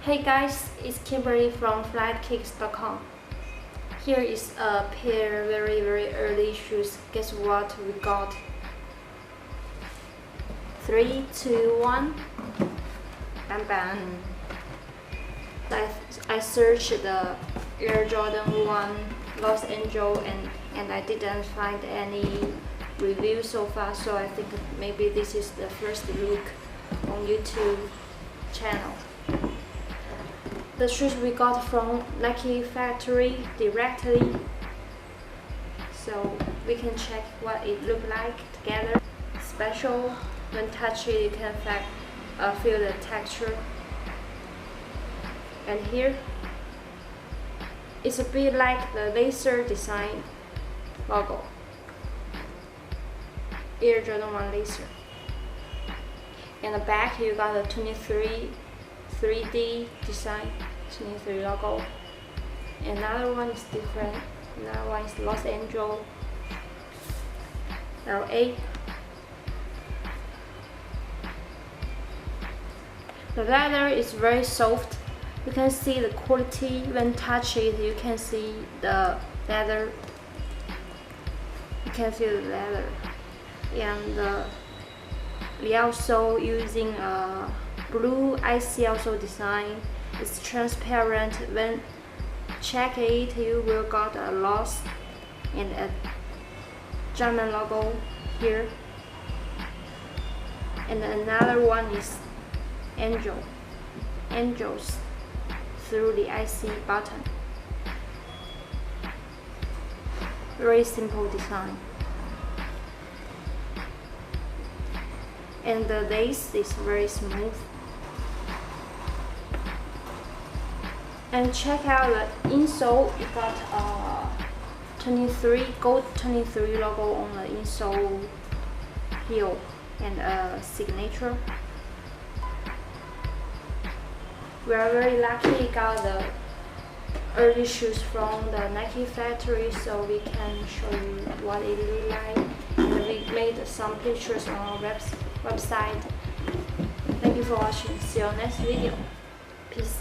Hey guys, it's Kimberly from FlightKicks.com. Here is a pair very early shoes. Guess what we got? 3, 2, 1. Bam bam. I searched the Air Jordan 1 Los Angeles and I didn't find any review so far, so I think maybe this is the first look on YouTube channel. The shoes we got from Nike factory directly, so we can check what it look like together. Special, when touch it you can feel the texture. And here it's a bit like the laser design logo, Air Jordan 1 laser. In the back you got the 23 3D design, 23 logo. Another one is different. Another one is Los Angeles, LA. The leather is very soft. You can see the quality when touch it. You can see the leather. You can feel the leather, and we also using a blue IC also design. It's transparent. When check it, you will got a loss and a German logo here. And another one is angels through the IC button. Very simple design. And the lace is very smooth. And check out the insole. You got a 23 gold 23 logo on the insole heel and a signature. We are very lucky got the early shoes from the Nike factory, so we can show you what it look like. And we made some pictures on our website. Thank you for watching. See you next video. Peace.